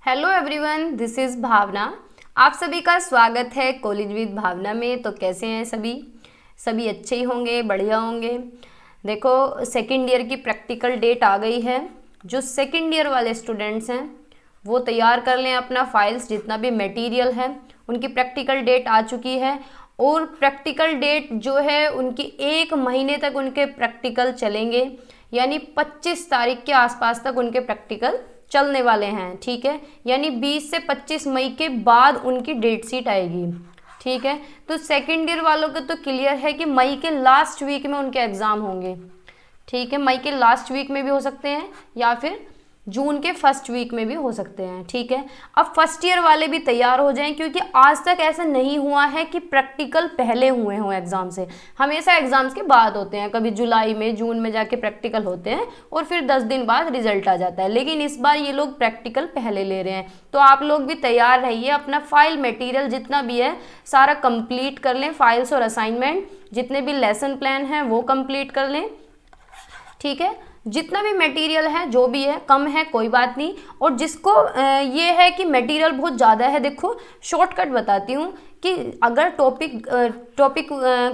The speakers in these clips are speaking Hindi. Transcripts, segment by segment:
हेलो एवरीवन, दिस इज़ भावना। आप सभी का स्वागत है कॉलेज विद भावना में। तो कैसे हैं सभी अच्छे ही होंगे, बढ़िया होंगे। देखो, सेकेंड ईयर की प्रैक्टिकल डेट आ गई है। जो सेकेंड ईयर वाले स्टूडेंट्स हैं वो तैयार कर लें अपना फाइल्स, जितना भी मटेरियल है। उनकी प्रैक्टिकल डेट आ चुकी है और प्रैक्टिकल डेट जो है उनकी 1 महीने तक उनके प्रैक्टिकल चलेंगे, यानी 25 तारीख के आसपास तक उनके प्रैक्टिकल चलने वाले हैं। ठीक है, यानी 20 से 25 मई के बाद उनकी डेट शीट आएगी। ठीक है, तो सेकेंड ईयर वालों का तो क्लियर है कि मई के लास्ट वीक में उनके एग्ज़ाम होंगे। ठीक है, मई के लास्ट वीक में भी हो सकते हैं या फिर जून के फर्स्ट वीक में भी हो सकते हैं। ठीक है, अब फर्स्ट ईयर वाले भी तैयार हो जाएं, क्योंकि आज तक ऐसा नहीं हुआ है कि प्रैक्टिकल पहले हुए हों एग्ज़ाम से। हमेशा एग्ज़ाम्स के बाद होते हैं, कभी जुलाई में, जून में जाके प्रैक्टिकल होते हैं और फिर 10 दिन बाद रिजल्ट आ जाता है। लेकिन इस बार ये लोग प्रैक्टिकल पहले ले रहे हैं, तो आप लोग भी तैयार रहिए। अपना फाइल मटेरियल जितना भी है सारा कंप्लीट कर लें। फाइल्स और असाइनमेंट, जितने भी लेसन प्लान हैं वो कंप्लीट कर लें। ठीक है, जितना भी मटेरियल है, जो भी है, कम है कोई बात नहीं। और जिसको ये है कि मटेरियल बहुत ज़्यादा है, देखो शॉर्टकट बताती हूँ कि अगर टॉपिक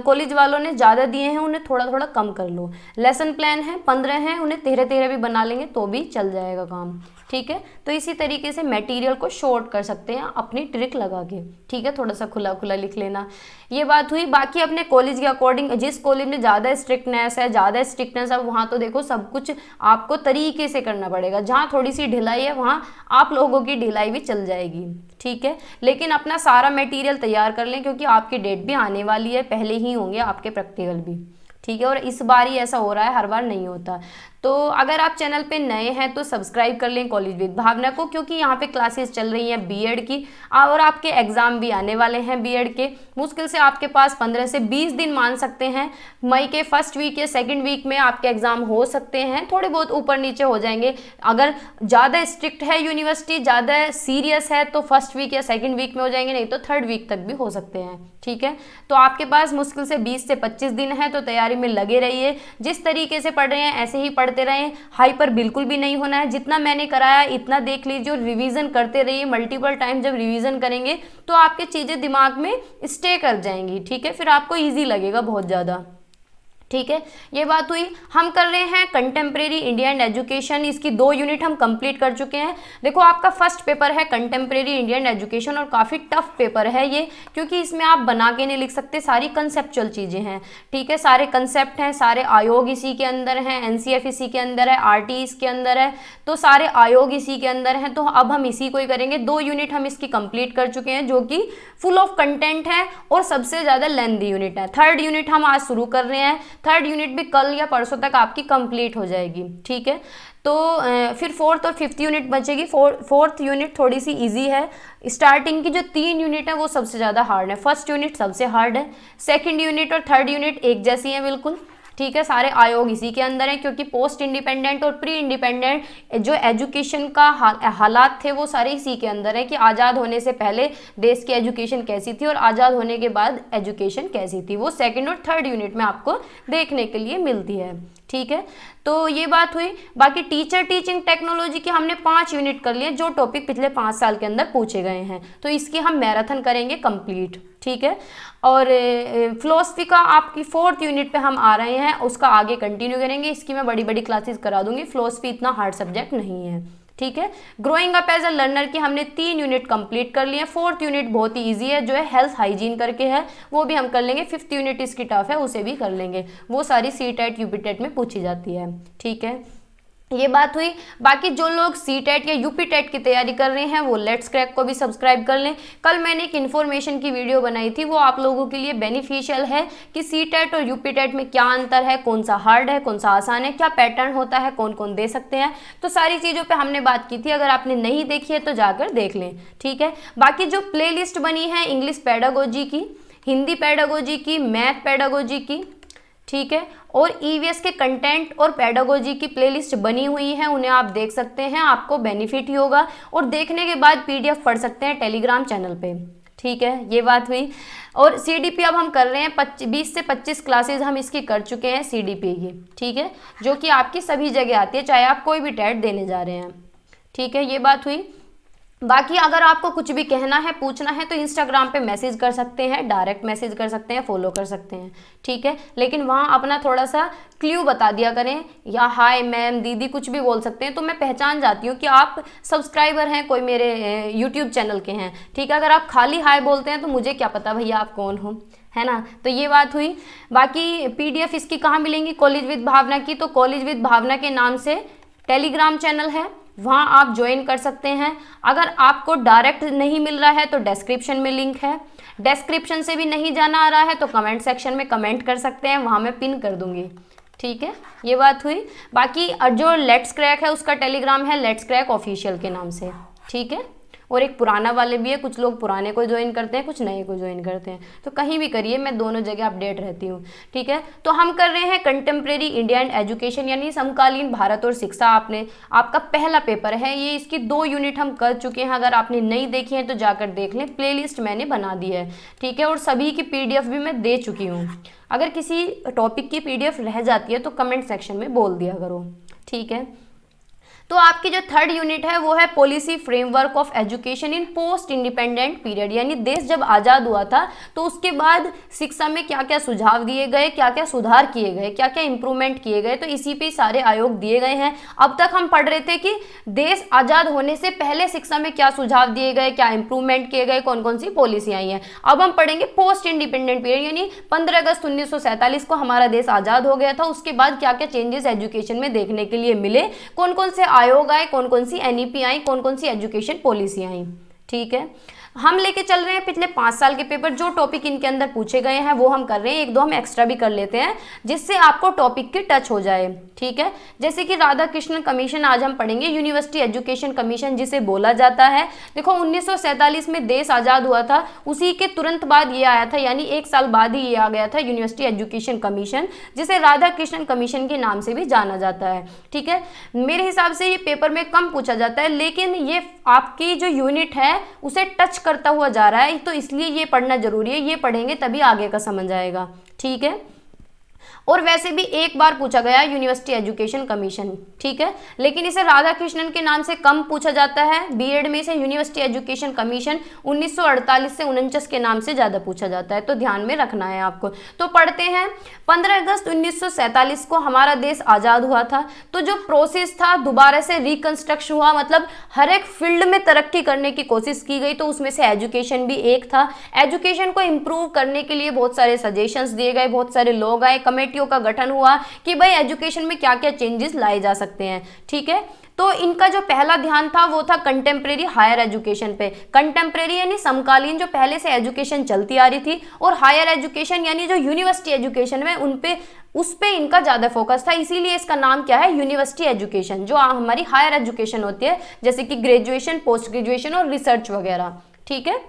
कॉलेज वालों ने ज़्यादा दिए हैं उन्हें थोड़ा थोड़ा कम कर लो। लेसन प्लान है 15 हैं, उन्हें 13 भी बना लेंगे तो भी चल जाएगा काम। ठीक है, तो इसी तरीके से मटेरियल को शॉर्ट कर सकते हैं अपनी ट्रिक लगा के। ठीक है, थोड़ा सा खुला खुला लिख लेना। ये बात हुई। बाकी अपने कॉलेज के अकॉर्डिंग, जिस कॉलेज में ज़्यादा स्ट्रिक्टनेस है वहाँ तो देखो सब कुछ आपको तरीके से करना पड़ेगा। जहाँ थोड़ी सी ढिलाई है वहाँ आप लोगों की ढिलाई भी चल जाएगी। ठीक है, लेकिन अपना सारा मटेरियल तैयार कर लें, क्योंकि आपकी डेट भी आने वाली है, पहले ही होंगे आपके प्रैक्टिकल भी। ठीक है, और इस बार ही ऐसा हो रहा है, हर बार नहीं होता। तो अगर आप चैनल पे नए हैं तो सब्सक्राइब कर लें कॉलेज विद भावना को, क्योंकि यहाँ पे क्लासेस चल रही हैं बीएड की और आपके एग्ज़ाम भी आने वाले हैं बीएड के। मुश्किल से आपके पास 15 से 20 दिन मान सकते हैं। मई के फर्स्ट वीक या सेकंड वीक में आपके एग्ज़ाम हो सकते हैं, थोड़े बहुत ऊपर नीचे हो जाएंगे। अगर ज़्यादा स्ट्रिक्ट है यूनिवर्सिटी, ज़्यादा सीरियस है तो फर्स्ट वीक या सेकेंड वीक में हो जाएंगे, नहीं तो थर्ड वीक तक भी हो सकते हैं। ठीक है, तो आपके पास मुश्किल से 20 से 25 दिन है, तो तैयारी में लगे रहिए। जिस तरीके से पढ़ रहे हैं ऐसे ही पढ़ते रहें। हाइपर बिल्कुल भी नहीं होना है। जितना मैंने कराया इतना देख लीजिए और रिवीजन करते रहिए। मल्टीपल टाइम जब रिवीजन करेंगे तो आपके चीज़ें दिमाग में स्टे कर जाएंगी। ठीक है, फिर आपको ईजी लगेगा बहुत ज़्यादा। ठीक है, ये बात हुई। हम कर रहे हैं कंटेम्प्रेरी इंडिया एंड एजुकेशन। इसकी 2 यूनिट हम कंप्लीट कर चुके हैं। देखो, आपका फर्स्ट पेपर है कंटेम्प्रेरी इंडिया एंड एजुकेशन और काफ़ी टफ पेपर है ये, क्योंकि इसमें आप बना के नहीं लिख सकते, सारी कंसेप्चुअल चीज़ें हैं। ठीक है, सारे कंसेप्ट हैं, सारे आयोग इसी के अंदर हैं, एनसीएफ इसी के अंदर है, आरटी इसके अंदर है, तो सारे आयोग इसी के अंदर हैं। तो अब हम इसी को ही करेंगे। 2 यूनिट हम इसकी कंप्लीट कर चुके हैं, जो कि फुल ऑफ कंटेंट है और सबसे ज़्यादा लेंथी यूनिट है। थर्ड यूनिट हम आज शुरू कर रहे हैं। थर्ड यूनिट भी कल या परसों तक आपकी कंप्लीट हो जाएगी। ठीक है, तो फिर फोर्थ और फिफ्थ यूनिट बचेगी। फोर्थ यूनिट थोड़ी सी इजी है। स्टार्टिंग की जो 3 यूनिट है वो सबसे ज़्यादा हार्ड है। फर्स्ट यूनिट सबसे हार्ड है, सेकंड यूनिट और थर्ड यूनिट एक जैसी है बिल्कुल। ठीक है, सारे आयोग इसी के अंदर हैं, क्योंकि पोस्ट इंडिपेंडेंट और प्री इंडिपेंडेंट जो एजुकेशन का हालात थे वो सारे इसी के अंदर है, कि आज़ाद होने से पहले देश की एजुकेशन कैसी थी और आज़ाद होने के बाद एजुकेशन कैसी थी, वो सेकंड और थर्ड यूनिट में आपको देखने के लिए मिलती है। ठीक है, तो ये बात हुई। बाकी टीचर टीचिंग टेक्नोलॉजी की हमने 5 यूनिट कर लिए, जो टॉपिक पिछले 5 साल के अंदर पूछे गए हैं, तो इसकी हम मैराथन करेंगे कंप्लीट। ठीक है, और फिलोसफी का आपकी 4th यूनिट पे हम आ रहे हैं, उसका आगे कंटिन्यू करेंगे। इसकी मैं बड़ी बड़ी क्लासेस करा दूंगी। फिलोसफी इतना हार्ड सब्जेक्ट नहीं है। ठीक है, growing up as a learner की हमने 3 यूनिट कंप्लीट कर लिए हैं। 4th यूनिट बहुत ही इजी है, जो है हेल्थ हाइजीन करके है, वो भी हम कर लेंगे। 5th यूनिट इसकी टफ है, उसे भी कर लेंगे। वो सारी सीटेट यूपीटेट में पूछी जाती है। ठीक है, ये बात हुई। बाकी जो लोग सीटेट या यूपीटेट की तैयारी कर रहे हैं वो लेट्स क्रैक को भी सब्सक्राइब कर लें। कल मैंने एक इन्फॉर्मेशन की वीडियो बनाई थी, वो आप लोगों के लिए बेनिफिशियल है कि सीटेट और यूपीटेट में क्या अंतर है, कौन सा हार्ड है, कौन सा आसान है, क्या पैटर्न होता है, कौन कौन दे सकते हैं, तो सारी चीज़ों पे हमने बात की थी। अगर आपने नहीं देखी है तो जाकर देख लें। ठीक है, बाकी जो प्ले लिस्ट बनी है इंग्लिश पेडागोजी की, हिंदी पेडागोजी की, मैथ पेडागोजी की, ठीक है, और ईवीएस के कंटेंट और पेडागोजी की प्लेलिस्ट बनी हुई है, उन्हें आप देख सकते हैं, आपको बेनिफिट ही होगा। और देखने के बाद पीडीएफ पढ़ सकते हैं टेलीग्राम चैनल पे। ठीक है, ये बात हुई। और सीडीपी अब हम कर रहे हैं 20 से 25 क्लासेज हम इसकी कर चुके हैं सीडीपी की। ठीक है, जो कि आपकी सभी जगह आती है, चाहे आप कोई भी टेट देने जा रहे हैं। ठीक है, ये बात हुई। बाकी अगर आपको कुछ भी कहना है, पूछना है, तो इंस्टाग्राम पे मैसेज कर सकते हैं, डायरेक्ट मैसेज कर सकते हैं, फॉलो कर सकते हैं, ठीक है। लेकिन वहाँ अपना थोड़ा सा क्ल्यू बता दिया करें, या हाय मैम, दीदी, कुछ भी बोल सकते हैं, तो मैं पहचान जाती हूँ कि आप सब्सक्राइबर हैं, कोई मेरे यूट्यूब चैनल के हैं, ठीक है। अगर आप खाली हाय बोलते हैं तो मुझे क्या पता भैया आप कौन हो, है ना। तो ये बात हुई। बाकी PDF इसकी कहाँ मिलेंगी, कॉलेज विद भावना की? तो कॉलेज विद भावना के नाम से टेलीग्राम चैनल है, वहाँ आप ज्वाइन कर सकते हैं। अगर आपको डायरेक्ट नहीं मिल रहा है तो डिस्क्रिप्शन में लिंक है, डिस्क्रिप्शन से भी नहीं जाना आ रहा है तो कमेंट सेक्शन में कमेंट कर सकते हैं, वहाँ मैं पिन कर दूंगी, ठीक है। ये बात हुई। बाकी जो लेट्स क्रैक है उसका टेलीग्राम है लेट्स क्रैक ऑफिशियल के नाम से, ठीक है। और एक पुराना वाले भी है, कुछ लोग पुराने को ज्वाइन करते हैं, कुछ नए को ज्वाइन करते हैं, तो कहीं भी करिए, मैं दोनों जगह अपडेट रहती हूँ, ठीक है। तो हम कर रहे हैं कंटेम्प्रेरी इंडिया एंड एजुकेशन, यानी समकालीन भारत और शिक्षा। आपका पहला पेपर है ये, इसकी 2 यूनिट हम कर चुके हैं। अगर आपने नहीं देखी है तो जाकर देख लें, प्लेलिस्ट मैंने बना दी है, ठीक है। और सभी की PDF भी मैं दे चुकी हूँ। अगर किसी टॉपिक की PDF रह जाती है तो कमेंट सेक्शन में बोल दिया करो, ठीक है। तो आपकी जो 3rd यूनिट है वो है policy framework of education in post independent period, यानी देश जब आज़ाद हुआ था तो उसके बाद शिक्षा में क्या क्या सुझाव दिए गए, क्या क्या सुधार किए गए, क्या क्या इंप्रूवमेंट किए गए, तो इसी पे सारे आयोग दिए गए हैं। अब तक हम पढ़ रहे थे कि देश आज़ाद होने से पहले शिक्षा में क्या सुझाव दिए गए, क्या इंप्रूवमेंट किए गए, कौन कौन सी पॉलिसी आई हैं। अब हम पढ़ेंगे पोस्ट इंडिपेंडेंट पीरियड, यानी 15 अगस्त 1947 को हमारा देश आज़ाद हो गया था, उसके बाद क्या क्या चेंजेस एजुकेशन में देखने के लिए मिले, कौन कौन से आयोग आए, कौन कौन सी NEP आई, कौन कौन सी एजुकेशन पॉलिसी आई, ठीक है। हम लेके चल रहे हैं पिछले 5 साल के पेपर, जो टॉपिक इनके अंदर पूछे गए हैं वो हम कर रहे हैं, 1-2 हम एक्स्ट्रा भी कर लेते हैं जिससे आपको टॉपिक की टच हो जाए, ठीक है। जैसे कि राधा कृष्णन कमीशन आज हम पढ़ेंगे, यूनिवर्सिटी एजुकेशन कमीशन जिसे बोला जाता है। देखो 1947 में देश आज़ाद हुआ था, उसी के तुरंत बाद ये आया था, यानी 1 साल बाद ही ये आ गया था यूनिवर्सिटी एजुकेशन कमीशन, जिसे राधा कृष्णन कमीशन के नाम से भी जाना जाता है, ठीक है। मेरे हिसाब से ये पेपर में कम पूछा जाता है, लेकिन ये आपकी जो यूनिट है उसे टच करता हुआ जा रहा है, तो इसलिए ये पढ़ना जरूरी है। ये पढ़ेंगे तभी आगे का समझ आएगा, ठीक है। और वैसे भी एक बार पूछा गया यूनिवर्सिटी एजुकेशन कमीशन, ठीक है, लेकिन इसे राधा कृष्णन के नाम से कम पूछा जाता है। B.Ed में इसे यूनिवर्सिटी एजुकेशन कमीशन 1948 से 49 के नाम से ज़्यादा पूछा जाता है, तो ध्यान में रखना है आपको। तो पढ़ते हैं, 15 अगस्त 1947 को हमारा देश आज़ाद हुआ था, तो जो प्रोसेस था दोबारा से रिकंस्ट्रक्शन हुआ, मतलब हर एक फील्ड में तरक्की करने की कोशिश की गई, तो उसमें से एजुकेशन भी एक था। एजुकेशन को इम्प्रूव करने के लिए बहुत सारे सजेशंस दिए गए, बहुत सारे लोग आए, कमेटियों का गठन हुआ कि भाई एजुकेशन में क्या क्या चेंजेस लाए जा सकते हैं, ठीक है। तो इनका जो पहला ध्यान था वो था कंटेम्प्रेरी हायर एजुकेशन पे। कंटेम्प्रेरी यानी समकालीन, जो पहले से एजुकेशन चलती आ रही थी, और हायर एजुकेशन यानी जो यूनिवर्सिटी एजुकेशन में उस पे इनका ज़्यादा फोकस था, इसीलिए इसका नाम क्या है, यूनिवर्सिटी एजुकेशन। जो हमारी हायर एजुकेशन होती है जैसे कि ग्रेजुएशन, पोस्ट ग्रेजुएशन और रिसर्च वगैरह, ठीक है।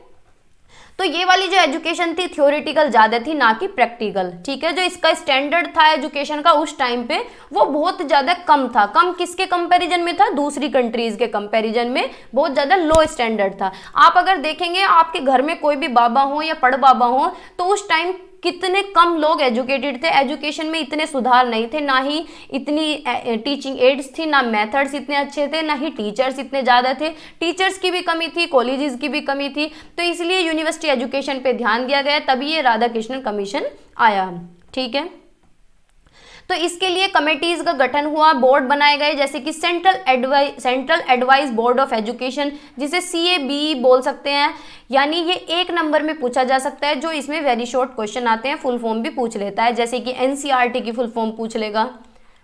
तो ये वाली जो एजुकेशन थी थ्योरेटिकल ज़्यादा थी, ना कि प्रैक्टिकल, ठीक है। जो इसका स्टैंडर्ड था एजुकेशन का उस टाइम पे वो बहुत ज़्यादा कम था। कम किसके कंपैरिजन में था, दूसरी कंट्रीज़ के कंपैरिजन में बहुत ज़्यादा लो स्टैंडर्ड था। आप अगर देखेंगे आपके घर में कोई भी बाबा हो या पड़ बाबा हो, तो उस टाइम कितने कम लोग एजुकेटेड थे, एजुकेशन में इतने सुधार नहीं थे, ना ही इतनी टीचिंग एड्स थी, ना मेथड्स इतने अच्छे थे, ना ही टीचर्स इतने ज़्यादा थे। टीचर्स की भी कमी थी, कॉलेजेस की भी कमी थी, तो इसलिए यूनिवर्सिटी एजुकेशन पे ध्यान दिया गया, तभी ये राधा कृष्णन कमीशन आया, ठीक है। तो इसके लिए कमेटीज का गठन हुआ, बोर्ड बनाए गए, जैसे कि central advice board of education, जिसे CABE बोल सकते हैं, यानी ये 1 नंबर में पूछा जा सकता है, जो इसमें वेरी शॉर्ट क्वेश्चन आते हैं, फुल फॉर्म भी पूछ लेता है, जैसे कि NCERT की फुल फॉर्म पूछ लेगा,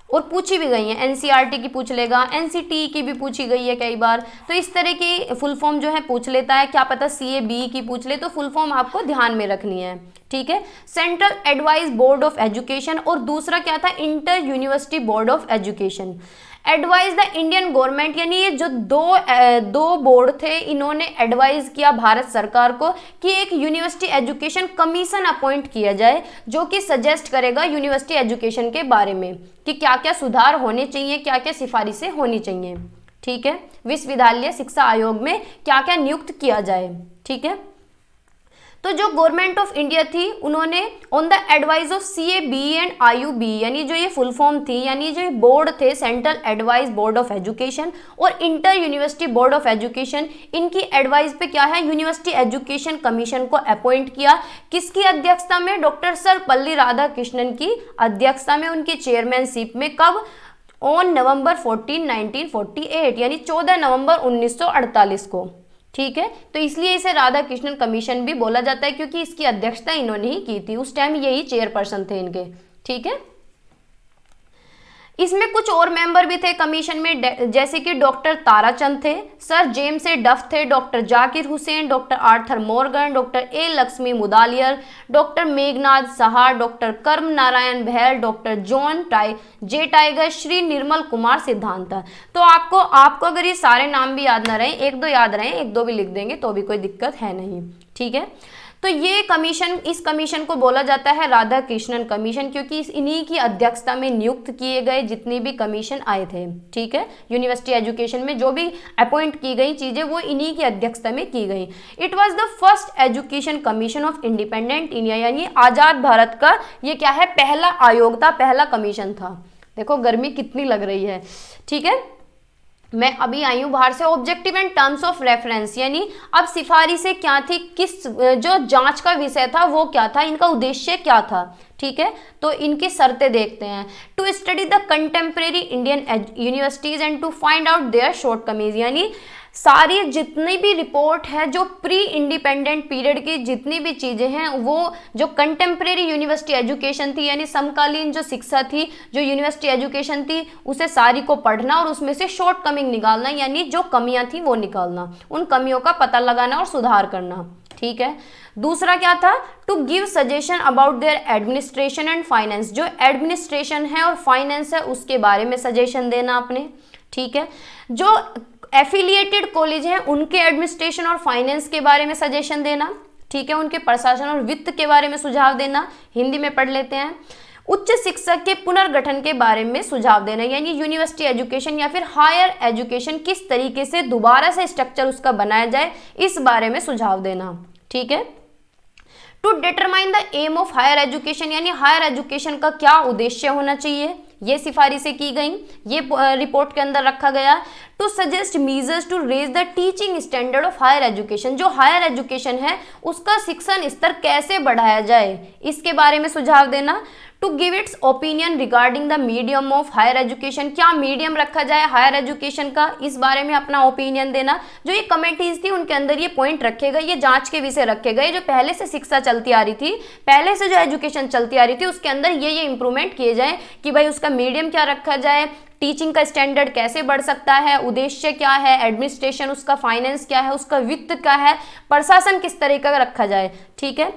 और पूछी भी गई है, NCERT की पूछ लेगा, NCTE की भी पूछी गई है कई बार, तो इस तरह की फुल फॉर्म जो है पूछ लेता है। क्या पता CABE की पूछ ले, तो फुल फॉर्म आपको ध्यान में रखनी है, ठीक है। Central advice board of education, और दूसरा क्या था, inter university board of education. Advise the Indian government, यानी ये जो दो बोर्ड थे, इन्होंने एडवाइज किया भारत सरकार को कि एक यूनिवर्सिटी एजुकेशन कमीशन अपॉइंट किया जाए, जो कि सजेस्ट करेगा यूनिवर्सिटी एजुकेशन के बारे में कि क्या क्या सुधार होने चाहिए, क्या क्या सिफारिशें होनी चाहिए, ठीक है। विश्वविद्यालय शिक्षा आयोग में क्या क्या नियुक्त किया जाए, ठीक है। तो जो गवर्नमेंट ऑफ इंडिया थी उन्होंने on the advice of CAB and IUB, यानी जो ये फुल फॉर्म थी, यानी जो बोर्ड थे central advice board of education और inter university board of education, इनकी एडवाइस पे क्या है यूनिवर्सिटी एजुकेशन कमीशन को अपॉइंट किया। किसकी अध्यक्षता में? डॉक्टर सर्वपल्ली राधाकृष्णन की अध्यक्षता में, उनकी चेयरमैनशिप में। कब? ऑन नवंबर 14, 1948, यानी 14 नवंबर 1948 को। ठीक है, तो इसलिए इसे राधाकृष्णन कमीशन भी बोला जाता है क्योंकि इसकी अध्यक्षता इन्होंने ही की थी, उस टाइम यही चेयरपर्सन थे इनके। ठीक है, इसमें कुछ और मेंबर भी थे कमीशन में, जैसे कि डॉक्टर ताराचंद थे, सर जेम्स ए डफ थे, doctor Zakir Hussain, doctor Arthur Morgan, doctor A Lakshmi Mudaliar, doctor Meghnath Sahar, doctor कर्म नारायण बहल, डॉक्टर जॉन जे टाइगर, श्री निर्मल कुमार सिद्धांत। तो आपको अगर ये सारे नाम भी याद ना रहे, एक दो याद रहे, एक दो भी लिख देंगे तो भी कोई दिक्कत है नहीं। ठीक है, तो ये कमीशन, इस कमीशन को बोला जाता है राधा कृष्णन कमीशन क्योंकि इन्हीं की अध्यक्षता में नियुक्त किए गए जितने भी कमीशन आए थे। ठीक है, यूनिवर्सिटी एजुकेशन में जो भी अपॉइंट की गई चीजें वो इन्हीं की अध्यक्षता में की गई। It was the first education commission of independent India, यानी आजाद भारत का ये क्या है, पहला आयोग था, पहला कमीशन था। देखो गर्मी कितनी लग रही है। ठीक है, मैं अभी आई हूँ बाहर से। Objective and terms of reference, यानी अब सिफारिशें क्या थी, किस जो जांच का विषय था वो क्या था, इनका उद्देश्य क्या था। ठीक है, तो इनकी शर्तें देखते हैं। To study the contemporary Indian universities and to find out their shortcomings, यानी सारी जितनी भी रिपोर्ट है जो प्री इंडिपेंडेंट पीरियड की जितनी भी चीज़ें हैं, वो जो कंटेम्प्रेरी यूनिवर्सिटी एजुकेशन थी, यानी समकालीन जो शिक्षा थी, जो यूनिवर्सिटी एजुकेशन थी, उसे सारी को पढ़ना और उसमें से शॉर्ट कमिंग निकालना, यानी जो कमियां थी वो निकालना, उन कमियों का पता लगाना और सुधार करना। ठीक है, दूसरा क्या था, to give suggestion about their administration and finance, जो एडमिनिस्ट्रेशन है और फाइनेंस है उसके बारे में सजेशन देना अपने। ठीक है, जो एफिलिएटेड कॉलेज हैं उनके एडमिनिस्ट्रेशन और फाइनेंस के बारे में सजेशन देना। ठीक है, उनके प्रशासन और वित्त के बारे में सुझाव देना। हिंदी में पढ़ लेते हैं। उच्च शिक्षा के पुनर्गठन के बारे में सुझाव देना, यानी यूनिवर्सिटी एजुकेशन या फिर हायर एजुकेशन किस तरीके से दोबारा से स्ट्रक्चर उसका बनाया जाए, इस बारे में सुझाव देना। ठीक है, to determine the aim of higher education, यानी हायर एजुकेशन का क्या उद्देश्य होना चाहिए, ये सिफारिशें की गई, ये रिपोर्ट के अंदर रखा गया। To suggest measures to raise the teaching standard of higher education, जो हायर एजुकेशन है उसका शिक्षण स्तर कैसे बढ़ाया जाए, इसके बारे में सुझाव देना। To give its opinion regarding the medium of higher education, क्या मीडियम रखा जाए हायर एजुकेशन का, इस बारे में अपना ओपिनियन देना। जो ये कमेटीज थी उनके अंदर ये पॉइंट रखे गए, ये जांच के विषय रखे गए, जो पहले से शिक्षा चलती आ रही थी, पहले से जो एजुकेशन चलती आ रही थी उसके अंदर ये इंप्रूवमेंट किए जाए कि भाई उसका मीडियम क्या रखा जाए, टीचिंग का स्टैंडर्ड कैसे बढ़ सकता है, उद्देश्य क्या है, एडमिनिस्ट्रेशन उसका, फाइनेंस क्या है उसका, वित्त क्या है, प्रशासन किस तरीके का रखा जाए। ठीक है,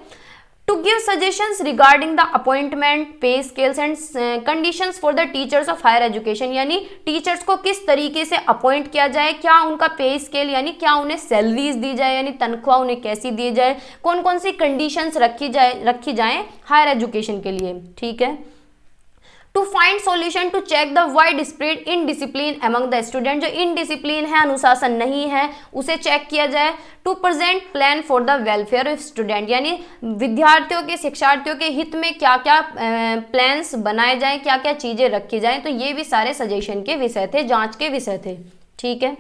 to give suggestions regarding the appointment, pay scales and conditions for the teachers of higher education, यानी टीचर्स को किस तरीके से अपॉइंट किया जाए, क्या उनका पे स्केल, यानी क्या उन्हें सैलरीज दी जाए, यानी तनख्वाह उन्हें कैसी दी जाए, कौन कौन सी कंडीशंस रखी जाए हायर एजुकेशन के लिए। ठीक है, to find solution to check the wide spread indiscipline among the student, जो इनडिसिप्लिन है, अनुशासन नहीं है, उसे चेक किया जाए। To present plan for the welfare of student, यानी विद्यार्थियों के, शिक्षार्थियों के हित में क्या क्या प्लान्स बनाए जाएं, क्या क्या चीजें रखी जाएं। तो ये भी सारे सजेशन के विषय थे, जांच के विषय थे। ठीक है,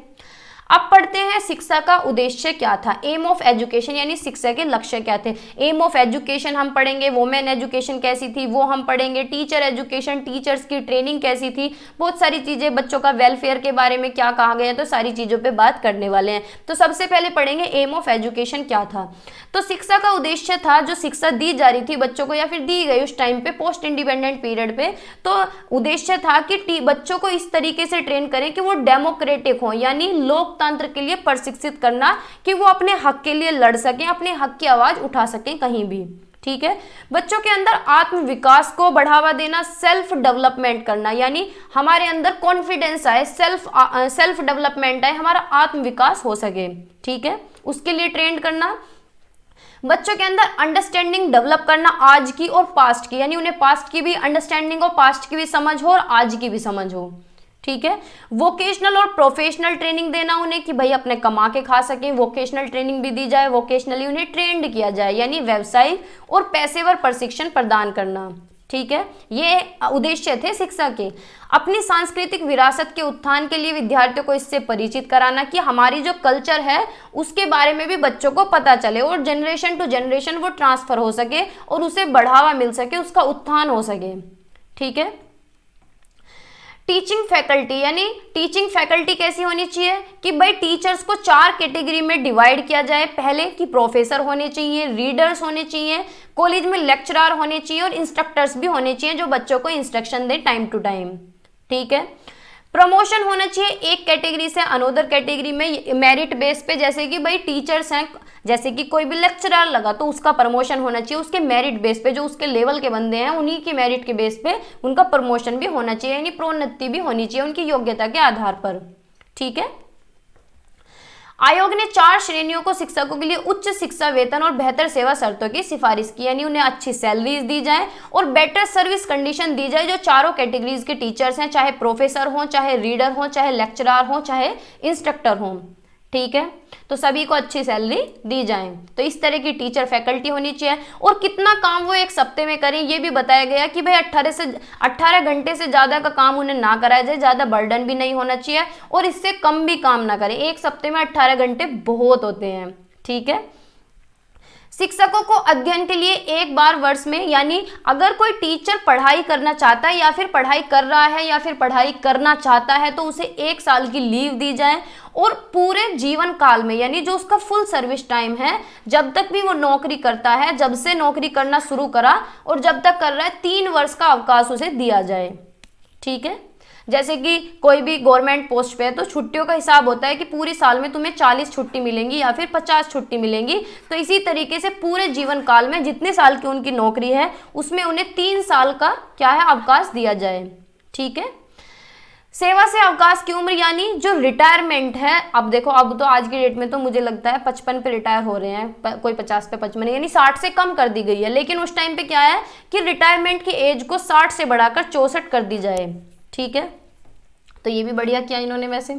अब पढ़ते हैं शिक्षा का उद्देश्य क्या था, एम ऑफ एजुकेशन, यानी शिक्षा के लक्ष्य क्या थे। एम ऑफ एजुकेशन हम पढ़ेंगे, वुमेन एजुकेशन कैसी थी वो हम पढ़ेंगे, टीचर एजुकेशन, टीचर्स की ट्रेनिंग कैसी थी, बहुत सारी चीजें, बच्चों का वेलफेयर के बारे में क्या कहा गया, तो सारी चीजों पे बात करने वाले हैं। तो सबसे पहले पढ़ेंगे एम ऑफ एजुकेशन क्या था। तो शिक्षा का उद्देश्य था, जो शिक्षा दी जा रही थी बच्चों को या फिर दी गई उस टाइम पे पोस्ट इंडिपेंडेंट पीरियड पे, तो उद्देश्य था कि बच्चों को इस तरीके से ट्रेन करें कि वो डेमोक्रेटिक हो, यानी लोकतंत्र के लिए प्रशिक्षित करना, कि वो अपने हक के लिए लड़ सकें, अपने हक की आवाज उठा सकें कहीं भी। ठीक है, बच्चों के अंदर आत्म विकास को बढ़ावा देना, सेल्फ डेवलपमेंट करना, यानी हमारे अंदर कॉन्फिडेंस आए, सेल्फ डेवलपमेंट आए, हमारा आत्म विकास हो सके। ठीक है, उसके लिए ट्रेन करना। बच्चों के अंदर अंडरस्टैंडिंग डेवलप करना, आज की और पास्ट की, यानी उन्हें पास्ट की भी अंडरस्टैंडिंग हो, पास्ट की भी समझ हो और आज की भी समझ हो। ठीक है। वोकेशनल और प्रोफेशनल ट्रेनिंग देना उन्हें कि भाई अपने कमा के खा सकें, वोकेशनल ट्रेनिंग भी दी जाए, वोकेशनली उन्हें ट्रेंड किया जाए, यानी व्यावसायिक और पेशेवर प्रशिक्षण प्रदान करना। ठीक है, ये उद्देश्य थे शिक्षा के। अपनी सांस्कृतिक विरासत के उत्थान के लिए विद्यार्थियों को इससे परिचित कराना कि हमारी जो कल्चर है उसके बारे में भी बच्चों को पता चले और जनरेशन टू जनरेशन वो ट्रांसफर हो सके और उसे बढ़ावा मिल सके, उसका उत्थान हो सके। ठीक है। टीचिंग फैकल्टी, यानी टीचिंग फैकल्टी कैसी होनी चाहिए कि भाई टीचर्स को 4 कैटेगरी में डिवाइड किया जाए। पहले कि प्रोफेसर होने चाहिए, रीडर्स होने चाहिए, कॉलेज में लेक्चरर होने चाहिए और इंस्ट्रक्टर्स भी होने चाहिए जो बच्चों को इंस्ट्रक्शन दे टाइम टू टाइम। ठीक है। प्रमोशन होना चाहिए एक कैटेगरी से अनोदर कैटेगरी में मेरिट बेस पे, जैसे कि भाई टीचर्स हैं, जैसे कि कोई भी लेक्चरर लगा तो उसका प्रमोशन होना चाहिए उसके मेरिट बेस पे, जो उसके लेवल के बंदे हैं उन्हीं की मेरिट के बेस पे उनका प्रमोशन भी होना चाहिए, यानी प्रोन्नति भी होनी चाहिए उनकी योग्यता के आधार पर। ठीक है। आयोग ने 4 श्रेणियों को शिक्षकों के लिए उच्च शिक्षा वेतन और बेहतर सेवा शर्तों की सिफारिश की, यानी उन्हें अच्छी सैलरीज दी जाए और बेटर सर्विस कंडीशन दी जाए जो चारों कैटेगरीज के टीचर्स हैं, चाहे प्रोफेसर हो, चाहे रीडर हो, चाहे लेक्चरर हो, चाहे इंस्ट्रक्टर हो। ठीक है, तो सभी को अच्छी सैलरी दी जाए। तो इस तरह की टीचर फैकल्टी होनी चाहिए। और कितना काम वो एक सप्ते में करें ये भी बताया गया कि भाई 18 घंटे से ज़्यादा का काम उन्हें ना कराया जाए, ज़्यादा बर्डन भी नहीं होना चाहिए और इससे कम भी काम ना करें। एक सप्ते में 18 घंटे बहुत होते हैं। ठीक है। शिक्षकों को अध्ययन के लिए एक बार वर्ष में, यानी अगर कोई टीचर पढ़ाई करना चाहता है या फिर पढ़ाई कर रहा है या फिर पढ़ाई करना चाहता है तो उसे 1 साल की लीव दी जाए और पूरे जीवन काल में, यानी जो उसका फुल सर्विस टाइम है, जब तक भी वो नौकरी करता है, जब से नौकरी करना शुरू करा और जब तक कर रहा है, 3 वर्ष का अवकाश उसे दिया जाए। ठीक है। जैसे कि कोई भी गवर्नमेंट पोस्ट पे है तो छुट्टियों का हिसाब होता है कि पूरी साल में तुम्हें 40 छुट्टी मिलेंगी या फिर 50 छुट्टी मिलेंगी। तो इसी तरीके से पूरे जीवन काल में जितने साल की उनकी नौकरी है उसमें उन्हें 3 साल का क्या है अवकाश दिया जाए। ठीक है। सेवा से अवकाश की उम्र, यानी जो रिटायरमेंट है, अब देखो अब तो आज की डेट में तो मुझे लगता है 55 पे रिटायर हो रहे हैं, कोई 50 पे 55, यानी 60 से कम कर दी गई है। लेकिन उस टाइम पे क्या है कि रिटायरमेंट की एज को 60 से बढ़ाकर 64 कर दी जाए। ठीक है, तो ये भी बढ़िया किया इन्होंने। वैसे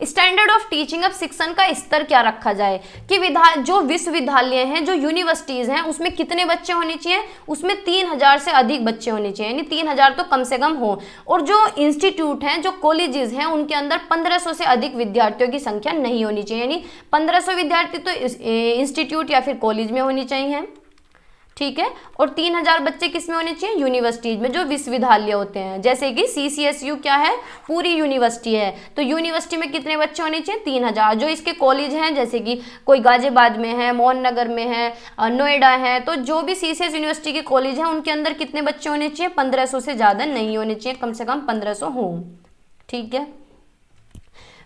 स्टैंडर्ड ऑफ टीचिंग, अब शिक्षण का स्तर क्या रखा जाए कि जो विश्वविद्यालय हैं, जो यूनिवर्सिटीज़ हैं, उसमें कितने बच्चे होने चाहिए, उसमें 3000 से अधिक बच्चे होने चाहिए, यानी 3000 तो कम से कम हो। और जो इंस्टीट्यूट हैं, जो कॉलेजेस हैं, उनके अंदर 1500 से अधिक विद्यार्थियों की संख्या नहीं होनी चाहिए, यानी 1500 विद्यार्थी तो इंस्टीट्यूट या फिर कॉलेज में होनी चाहिए। ठीक है। और 3000 बच्चे किस में होने चाहिए, यूनिवर्सिटीज में, जो विश्वविद्यालय होते हैं। जैसे कि CCSU क्या है, पूरी यूनिवर्सिटी है, तो यूनिवर्सिटी में कितने बच्चे होने चाहिए, 3000। जो इसके कॉलेज हैं, जैसे कि कोई गाजियाबाद में है, मोहन नगर में है, नोएडा है, तो जो भी CCS यूनिवर्सिटी के कॉलेज हैं उनके अंदर कितने बच्चे होने चाहिए, 1500 से ज़्यादा नहीं होने चाहिए, कम से कम 1500 हो। ठीक है।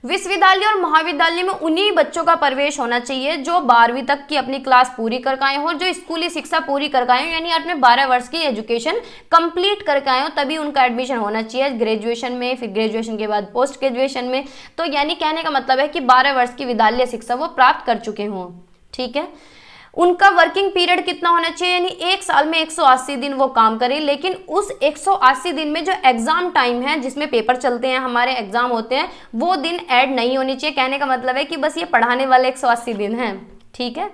विश्वविद्यालय और महाविद्यालय में उन्हीं बच्चों का प्रवेश होना चाहिए जो 12वीं तक की अपनी क्लास पूरी करके आए हो, जो स्कूली शिक्षा पूरी करके आए हो, यानी अपने 12 वर्ष की एजुकेशन कंप्लीट करके आए हो, तभी उनका एडमिशन होना चाहिए ग्रेजुएशन में, फिर ग्रेजुएशन के बाद पोस्ट ग्रेजुएशन में। तो यानी कहने का मतलब है कि 12 वर्ष की विद्यालय शिक्षा वो प्राप्त कर चुके हों। ठीक है। उनका वर्किंग पीरियड कितना होना चाहिए, यानी 1 साल में 180 दिन वो काम करें, लेकिन उस 180 दिन में जो एग्जाम टाइम है, जिसमें पेपर चलते हैं, हमारे एग्जाम होते हैं, वो दिन ऐड नहीं होनी चाहिए। कहने का मतलब है कि बस ये पढ़ाने वाले 180 दिन हैं। ठीक है।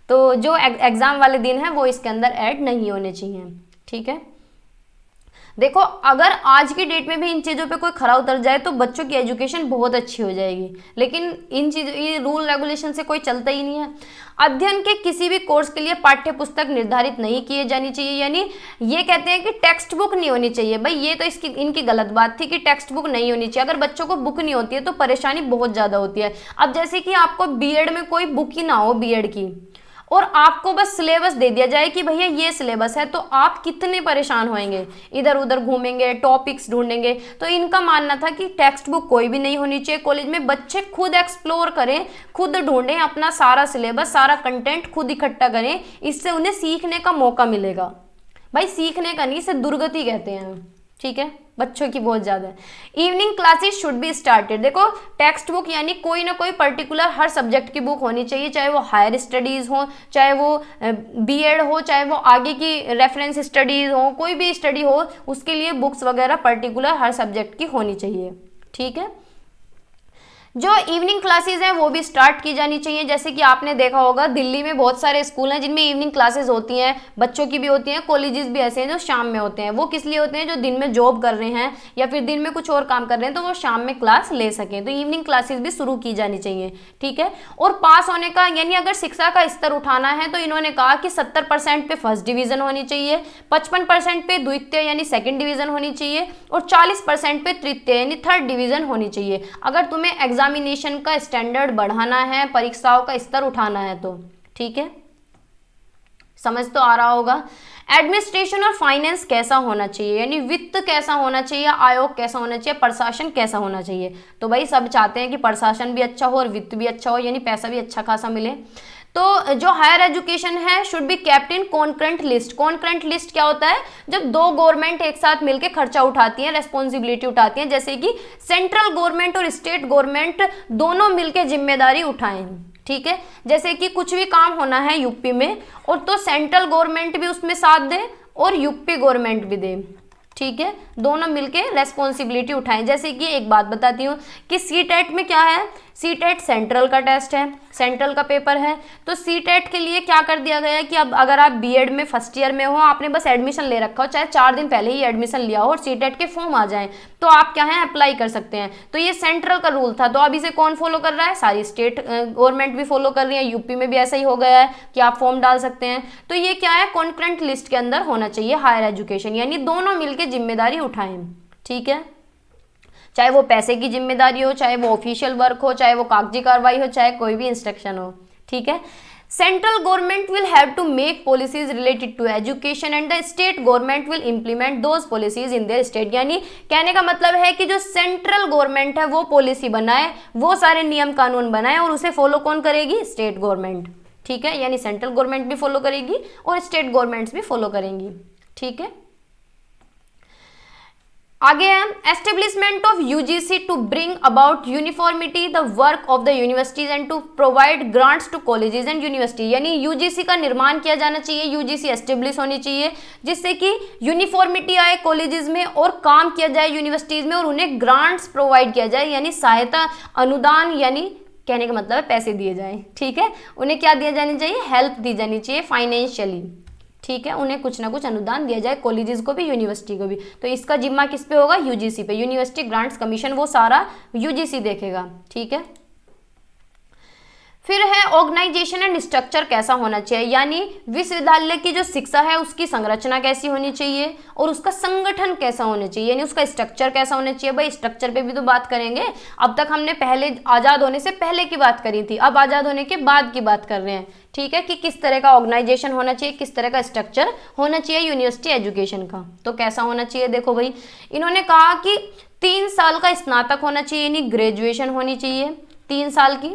तो जो एग्जाम वाले दिन हैं वो इसके अंदर ऐड नहीं होने चाहिए। ठीक है। देखो अगर आज की डेट में भी इन चीज़ों पे कोई खरा उतर जाए तो बच्चों की एजुकेशन बहुत अच्छी हो जाएगी, लेकिन इन चीज़ों, ये रूल रेगुलेशन से कोई चलता ही नहीं है। अध्ययन के किसी भी कोर्स के लिए पाठ्य पुस्तक निर्धारित नहीं किए जानी चाहिए, यानी ये कहते हैं कि टेक्स्ट बुक नहीं होनी चाहिए। भाई ये तो इनकी गलत बात थी कि टेक्स्ट बुक नहीं होनी चाहिए। अगर बच्चों को बुक नहीं होती है तो परेशानी बहुत ज़्यादा होती है। अब जैसे कि आपको बीएड में कोई बुक ही ना हो बीएड की, और आपको बस सिलेबस दे दिया जाए कि भैया ये सिलेबस है, तो आप कितने परेशान होंगे, इधर उधर घूमेंगे, टॉपिक्स ढूंढेंगे। तो इनका मानना था कि टेक्स्ट बुक कोई भी नहीं होनी चाहिए कॉलेज में, बच्चे खुद एक्सप्लोर करें, खुद ढूंढें, अपना सारा सिलेबस, सारा कंटेंट खुद इकट्ठा करें, इससे उन्हें सीखने का मौका मिलेगा। भाई सीखने का नहीं, इसे दुर्गति कहते हैं। ठीक है, बच्चों की बहुत ज़्यादा है। Evening classes should be started, देखो टेक्स्ट बुक यानी कोई ना कोई पर्टिकुलर हर सब्जेक्ट की बुक होनी चाहिए, चाहे वो हायर स्टडीज़ हो, चाहे वो बीएड हो, चाहे वो आगे की रेफरेंस स्टडीज़ हो, कोई भी स्टडी हो, उसके लिए बुक्स वगैरह पर्टिकुलर हर सब्जेक्ट की होनी चाहिए। ठीक है। जो इवनिंग क्लासेस हैं वो भी स्टार्ट की जानी चाहिए। जैसे कि आपने देखा होगा दिल्ली में बहुत सारे स्कूल हैं जिनमें इवनिंग क्लासेस होती हैं, बच्चों की भी होती हैं, कॉलेजेस भी ऐसे हैं जो शाम में होते हैं। वो किस लिए होते हैं? जो दिन में जॉब कर रहे हैं या फिर दिन में कुछ और काम कर रहे हैं तो वो शाम में क्लास ले सकें। तो इवनिंग क्लासेस भी शुरू की जानी चाहिए, ठीक है। और पास होने का यानी अगर शिक्षा का स्तर उठाना है तो इन्होंने कहा कि 70% पे फर्स्ट डिवीजन होनी चाहिए, 55% पे द्वितीय यानी सेकेंड डिवीजन होनी चाहिए और 40% पे तृतीय यानी थर्ड डिवीजन होनी चाहिए। अगर तुम्हें एग्जामिनेशन का स्टैंडर्ड बढ़ाना है, परीक्षाओं का स्तर उठाना है तो, ठीक है। समझ तो आ रहा होगा। एडमिनिस्ट्रेशन और फाइनेंस कैसा होना चाहिए, यानी वित्त कैसा होना चाहिए, आयोग कैसा होना चाहिए, प्रशासन कैसा होना चाहिए। तो भाई सब चाहते हैं कि प्रशासन भी अच्छा हो और वित्त भी अच्छा हो, यानी पैसा भी अच्छा खासा मिले। तो जो हायर एजुकेशन है should be kept in concurrent list. Concurrent list क्या होता है? जब दो गवर्नमेंट एक साथ मिलकर खर्चा उठाती हैं, रेस्पॉन्सिबिलिटी उठाती हैं, जैसे कि सेंट्रल गवर्नमेंट और स्टेट गवर्नमेंट दोनों मिलकर जिम्मेदारी उठाएं, ठीक है। जैसे कि कुछ भी काम होना है यूपी में और तो सेंट्रल गवर्नमेंट भी उसमें साथ दे और यूपी गवर्नमेंट भी दे, ठीक है, दोनों मिलके रेस्पॉन्सिबिलिटी उठाएं। जैसे कि एक बात बताती हूँ कि सीटेट में क्या है, सीटेट सेंट्रल का टेस्ट है, सेंट्रल का पेपर है। तो सीटेट के लिए क्या कर दिया गया है कि अब अगर आप बीएड में फर्स्ट ईयर में हो, आपने बस एडमिशन ले रखा हो, चाहे 4 दिन पहले ही एडमिशन लिया हो और सीटेट के फॉर्म आ जाएं तो आप क्या है अप्लाई कर सकते हैं। तो ये सेंट्रल का रूल था। तो अब इसे कौन फॉलो कर रहा है? सारी स्टेट गवर्नमेंट भी फॉलो कर रही है। यूपी में भी ऐसा ही हो गया है कि आप फॉर्म डाल सकते हैं। तो ये क्या है? कॉन्करेंट लिस्ट के अंदर होना चाहिए हायर एजुकेशन, यानी दोनों मिलकर जिम्मेदारी उठाएं, ठीक है। चाहे वो पैसे की जिम्मेदारी हो, चाहे वो ऑफिशियल वर्क हो, चाहे वो कागजी कार्रवाई हो, चाहे कोई भी इंस्ट्रक्शन हो, ठीक है। Central government will have to make policies related to education and the state government will implement those policies in their state. यानी कहने का मतलब है कि जो सेंट्रल गवर्नमेंट है वो पॉलिसी बनाए, वो सारे नियम कानून बनाए और उसे फॉलो कौन करेगी? स्टेट गवर्नमेंट, ठीक है। यानी सेंट्रल गवर्नमेंट भी फॉलो करेगी और स्टेट गवर्नमेंट्स भी फॉलो करेंगी, ठीक है। आगे है establishment of UGC to bring about uniformity the work of the universities and to provide grants to colleges and university. यानी यूजीसी का निर्माण किया जाना चाहिए, यूजीसी एस्टेब्लिश होनी चाहिए जिससे कि यूनिफॉर्मिटी आए कॉलेजेस में और काम किया जाए यूनिवर्सिटीज में और उन्हें ग्रांट्स प्रोवाइड किया जाए, यानी सहायता, अनुदान, यानी कहने का मतलब है पैसे दिए जाएं, ठीक है। उन्हें क्या दिया जानी चाहिए? हेल्प दी जानी चाहिए फाइनेंशियली, ठीक है। उन्हें कुछ ना कुछ अनुदान दिया जाए, कॉलेजेस को भी यूनिवर्सिटी को भी। तो इसका जिम्मा किस पे होगा? यूजीसी पे। यूनिवर्सिटी ग्रांट्स कमीशन वो सारा यूजीसी देखेगा, ठीक है। फिर है ऑर्गेनाइजेशन एंड स्ट्रक्चर कैसा होना चाहिए, यानी विश्वविद्यालय की जो शिक्षा है उसकी संरचना कैसी होनी चाहिए और उसका संगठन कैसा होना चाहिए, यानी उसका स्ट्रक्चर कैसा होना चाहिए। भाई स्ट्रक्चर पे भी तो बात करेंगे। अब तक हमने पहले आज़ाद होने से पहले की बात करी थी, अब आज़ाद होने के बाद की बात कर रहे हैं, ठीक है, कि किस तरह का ऑर्गेनाइजेशन होना चाहिए, किस तरह का स्ट्रक्चर होना चाहिए यूनिवर्सिटी एजुकेशन का। तो कैसा होना चाहिए? देखो भाई, इन्होंने कहा कि 3 साल का स्नातक होना चाहिए, यानी ग्रेजुएशन होनी चाहिए 3 साल की।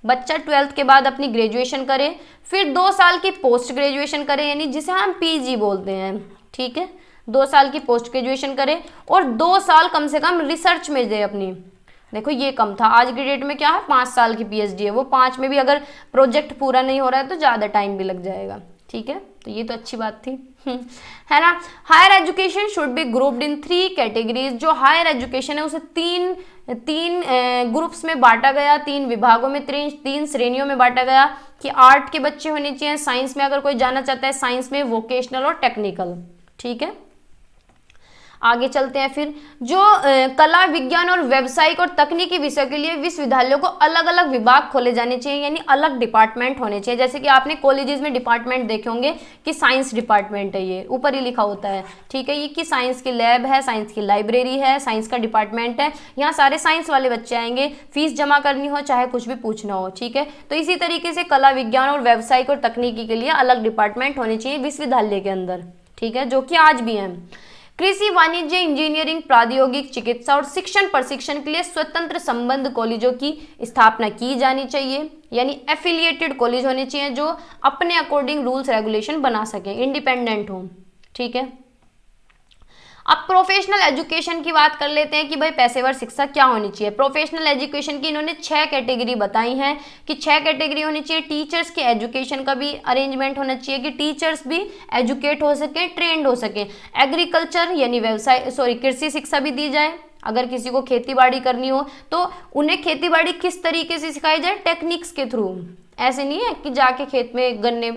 बच्चा 12th के बाद अपनी ग्रेजुएशन करे, फिर 2 साल की पोस्ट ग्रेजुएशन करे, यानी जिसे हम पीजी बोलते हैं, ठीक है। 2 साल की पोस्ट ग्रेजुएशन करे और 2 साल कम से कम रिसर्च में दे अपनी। देखो ये कम था, आज की डेट में क्या है 5 साल की पीएचडी है, वो 5 में भी अगर प्रोजेक्ट पूरा नहीं हो रहा है तो ज़्यादा टाइम भी लग जाएगा, ठीक है। तो ये तो अच्छी बात थी, है ना। Higher education should be grouped in 3 categories. जो हायर एजुकेशन है उसे तीन ग्रुप्स में बांटा गया, 3 विभागों में, 3 श्रेणियों में बांटा गया कि आर्ट के बच्चे होने चाहिए, साइंस में अगर कोई जाना चाहता है साइंस में, वोकेशनल और टेक्निकल, ठीक है। आगे चलते हैं। फिर जो कला, विज्ञान और व्यावसायिक और तकनीकी विषयों के लिए विश्वविद्यालयों को अलग अलग विभाग खोले जाने चाहिए, यानी अलग डिपार्टमेंट होने चाहिए। जैसे कि आपने कॉलेजेस में डिपार्टमेंट देखे होंगे कि साइंस डिपार्टमेंट है, ये ऊपर ही लिखा होता है, ठीक है। ये कि साइंस की लैब है, साइंस की लाइब्रेरी है, साइंस का डिपार्टमेंट है, यहाँ सारे साइंस वाले बच्चे आएंगे, फीस जमा करनी हो चाहे कुछ भी पूछना हो, ठीक है। तो इसी तरीके से कला, विज्ञान और व्यावसायिक और तकनीकी के लिए अलग डिपार्टमेंट होने चाहिए विश्वविद्यालय के अंदर, ठीक है, जो कि आज भी हैं। कृषि, वाणिज्य, इंजीनियरिंग, प्राद्योगिक, चिकित्सा और शिक्षण प्रशिक्षण के लिए स्वतंत्र संबंध कॉलेजों की स्थापना की जानी चाहिए, यानी एफिलिएटेड कॉलेज होने चाहिए जो अपने अकॉर्डिंग रूल्स रेगुलेशन बना सकें, इंडिपेंडेंट हो, ठीक है। अब प्रोफेशनल एजुकेशन की बात कर लेते हैं कि भाई पेशेवर शिक्षा क्या होनी चाहिए। प्रोफेशनल एजुकेशन की इन्होंने 6 कैटेगरी बताई हैं कि 6 कैटेगरी होनी चाहिए। टीचर्स के एजुकेशन का भी अरेंजमेंट होना चाहिए कि टीचर्स भी एजुकेट हो सके, ट्रेंड हो सके। एग्रीकल्चर यानी व्यवसाय कृषि शिक्षा भी दी जाए, अगर किसी को खेती बाड़ी करनी हो तो उन्हें खेती बाड़ी किस तरीके से सिखाई जाए, टेक्निक्स के थ्रू। ऐसे नहीं है कि जाके खेत में गन्ने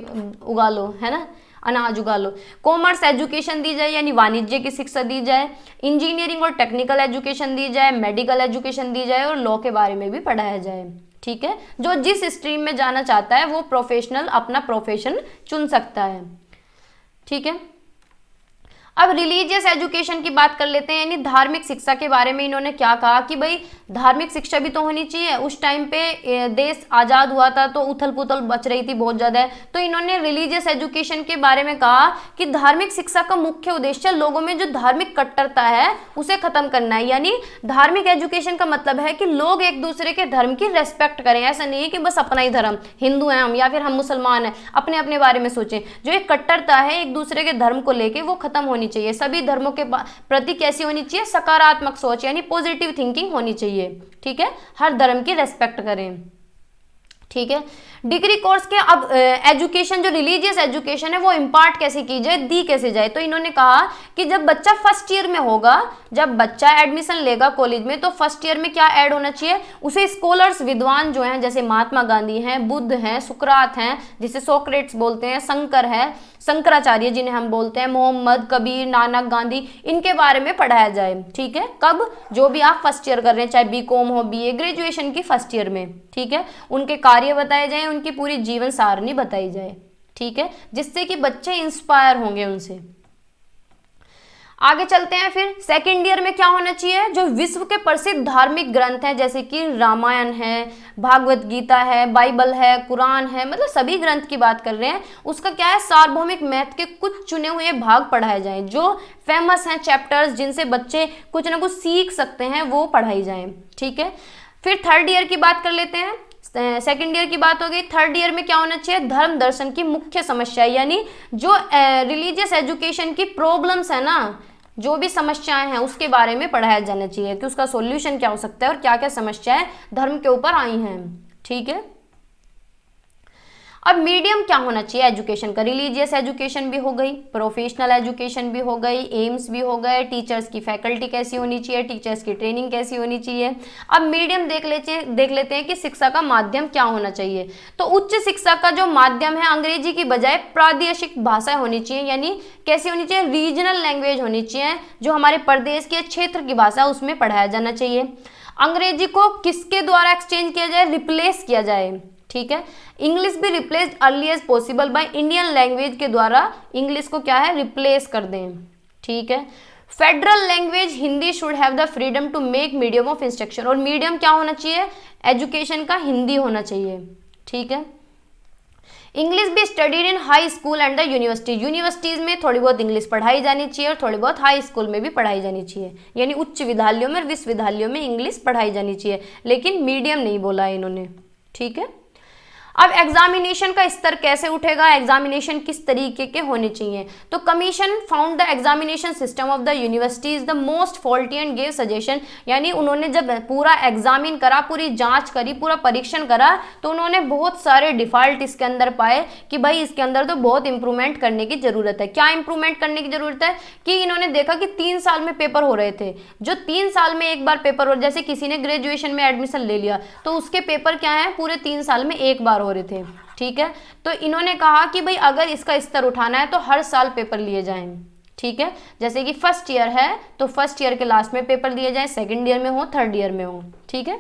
उगा लो, है ना, अनाज उगा लो। कॉमर्स एजुकेशन दी जाए यानी वाणिज्य की शिक्षा दी जाए, इंजीनियरिंग और टेक्निकल एजुकेशन दी जाए, मेडिकल एजुकेशन दी जाए और लॉ के बारे में भी पढ़ाया जाए। ठीक है, जो जिस स्ट्रीम में जाना चाहता है वो प्रोफेशनल अपना प्रोफेशन चुन सकता है। ठीक है, अब रिलीजियस एजुकेशन की बात कर लेते हैं, यानी धार्मिक शिक्षा के बारे में इन्होंने क्या कहा कि भाई धार्मिक शिक्षा भी तो होनी चाहिए। उस टाइम पे देश आज़ाद हुआ था तो उथल पुथल बच रही थी बहुत ज़्यादा, तो इन्होंने रिलीजियस एजुकेशन के बारे में कहा कि धार्मिक शिक्षा का मुख्य उद्देश्य लोगों में जो धार्मिक कट्टरता है उसे खत्म करना है। यानी धार्मिक एजुकेशन का मतलब है कि लोग एक दूसरे के धर्म की रेस्पेक्ट करें। ऐसा नहीं है कि बस अपना ही धर्म, हिंदू हैं हम या फिर हम मुसलमान हैं, अपने अपने बारे में सोचें। जो एक कट्टरता है एक दूसरे के धर्म को लेके वो खत्म होनी चाहिए। सभी धर्मों के प्रति कैसी होनी चाहिए, सकारात्मक सोच यानी पॉजिटिव थिंकिंग होनी चाहिए। ठीक है, हर धर्म की रेस्पेक्ट करें। ठीक है, डिग्री कोर्स के अब एजुकेशन जो रिलीजियस एजुकेशन है वो इम्पार्ट कैसे की जाए, दी कैसे जाए, तो इन्होंने कहा कि जब बच्चा फर्स्ट ईयर में होगा, जब बच्चा एडमिशन लेगा कॉलेज में, तो फर्स्ट ईयर में क्या ऐड होना चाहिए, उसे स्कॉलर्स विद्वान जो हैं जैसे महात्मा गांधी हैं, बुद्ध हैं, सुकरात हैं जिसे सोक्रेट्स बोलते हैं, शंकर है, शंकराचार्य जिन्हें हम बोलते हैं, मोहम्मद, कबीर, नानक, गांधी, इनके बारे में पढ़ाया जाए। ठीक है, कब, जो भी आप फर्स्ट ईयर कर रहे हैं, चाहे बीकॉम हो, बीए, ग्रेजुएशन की फर्स्ट ईयर में। ठीक है, उनके कार्य बताए जाए, उनकी पूरी जीवन सारणी बताई जाए। ठीक है, जिससे कि बच्चे इंस्पायर होंगे उनसे। आगे चलते हैं, फिर सेकेंड ईयर में क्या होना चाहिए, जो विश्व के प्रसिद्ध धार्मिक ग्रंथ हैं जैसे कि रामायण है, भागवत गीता है, बाइबल है, कुरान है, मतलब सभी ग्रंथ की बात कर रहे हैं, उसका क्या है, सार्वभौमिक मैथ के कुछ चुने हुए भाग पढ़ाए जाएं, जो फेमस हैं चैप्टर्स जिनसे बच्चे कुछ ना कुछ सीख सकते हैं वो पढ़ाई जाएं। ठीक है, फिर थर्ड ईयर की बात कर लेते हैं। सेकेंड ईयर की बात हो गई, थर्ड ईयर में क्या होना चाहिए, धर्म दर्शन की मुख्य समस्या, यानी जो रिलीजियस एजुकेशन की प्रॉब्लम्स है ना, जो भी समस्याएं हैं उसके बारे में पढ़ाया जाना चाहिए कि उसका सॉल्यूशन क्या हो सकता है और क्या क्या समस्याएं धर्म के ऊपर आई हैं। ठीक है, अब मीडियम क्या होना चाहिए एजुकेशन का, रिलीजियस एजुकेशन भी हो गई, प्रोफेशनल एजुकेशन भी हो गई, एम्स भी हो गए, टीचर्स की फैकल्टी कैसी होनी चाहिए, टीचर्स की ट्रेनिंग कैसी होनी चाहिए। अब मीडियम देख लेते हैं कि शिक्षा का माध्यम क्या होना चाहिए। तो उच्च शिक्षा का जो माध्यम है अंग्रेजी की बजाय प्रादेशिक भाषा होनी चाहिए, यानी कैसी होनी चाहिए, रीजनल लैंग्वेज होनी चाहिए, जो हमारे प्रदेश के क्षेत्र की भाषा उसमें पढ़ाया जाना चाहिए। अंग्रेजी को किसके द्वारा एक्सचेंज किया जाए, रिप्लेस किया जाए। ठीक है, इंग्लिश भी replaced early as possible by Indian language के द्वारा इंग्लिश को क्या है, रिप्लेस कर दें। ठीक है, federal language Hindi should have the freedom to make medium of instruction, और मीडियम क्या होना चाहिए, एजुकेशन का हिंदी होना चाहिए। ठीक है, इंग्लिश भी studied in high school and the university, universities में थोड़ी बहुत इंग्लिश पढ़ाई जानी चाहिए और थोड़ी बहुत हाई स्कूल में भी पढ़ाई जानी चाहिए, यानी उच्च विद्यालयों में और विश्वविद्यालयों में इंग्लिश पढ़ाई जानी चाहिए, लेकिन मीडियम नहीं बोला है इन्होंने। ठीक है, अब एग्जामिनेशन का स्तर कैसे उठेगा, एग्जामिनेशन किस तरीके के होने चाहिए, तो commission found the examination system of the universities the most faulty and gave suggestion, यानी उन्होंने जब पूरा एग्जामिन करा, पूरी जांच करी, पूरा परीक्षण करा, तो उन्होंने बहुत सारे डिफॉल्ट इसके अंदर पाए कि भाई इसके अंदर तो बहुत इंप्रूवमेंट करने की जरूरत है। क्या इंप्रूवमेंट करने की जरूरत है कि इन्होंने देखा कि 3 साल में पेपर हो रहे थे, जो 3 साल में एक बार पेपर हो, जैसे किसी ने ग्रेजुएशन में एडमिशन ले लिया तो उसके पेपर क्या है, पूरे 3 साल में एक बार हो रहे थे। ठीक है, तो इन्होंने कहा कि भाई अगर इसका स्तर उठाना है तो हर साल पेपर लिए जाएं। ठीक है, जैसे कि फर्स्ट ईयर है तो फर्स्ट ईयर के लास्ट में पेपर दिए जाएं, सेकंड ईयर में हो, थर्ड ईयर में हो। ठीक है,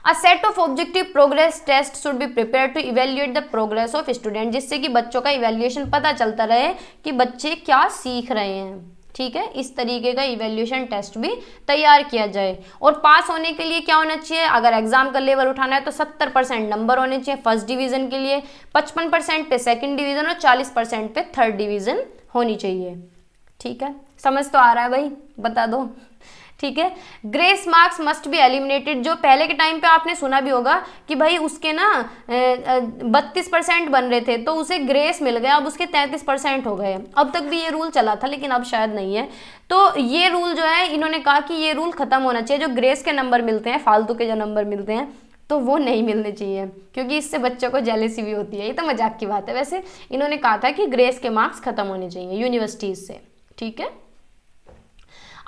A set of objective progress tests should be prepared to evaluate the progress of student, जिससे कि बच्चों का इवेल्युएशन पता चलता रहे कि बच्चे क्या सीख रहे हैं। ठीक है, इस तरीके का इवेल्युएशन टेस्ट भी तैयार किया जाए। और पास होने के लिए क्या होना चाहिए, अगर एग्जाम का लेवल उठाना है तो 70% नंबर होने चाहिए फर्स्ट डिवीजन के लिए, 55% पे सेकंड डिवीजन और 40% पे थर्ड डिवीजन होनी चाहिए। ठीक है, समझ तो आ रहा है भाई, बता दो। ठीक है, grace marks must be eliminated, जो पहले के टाइम पे आपने सुना भी होगा कि भाई उसके ना 32% बन रहे थे तो उसे ग्रेस मिल गया, अब उसके 33% हो गए। अब तक भी ये रूल चला था लेकिन अब शायद नहीं है, तो ये रूल जो है इन्होंने कहा कि ये रूल खत्म होना चाहिए। जो ग्रेस के नंबर मिलते हैं, फालतू के जो नंबर मिलते हैं, तो वो नहीं मिलने चाहिए, क्योंकि इससे बच्चों को जेलेसी भी होती है। ये तो मजाक की बात है, वैसे इन्होंने कहा था कि ग्रेस के मार्क्स खत्म होने चाहिए यूनिवर्सिटीज से। ठीक है,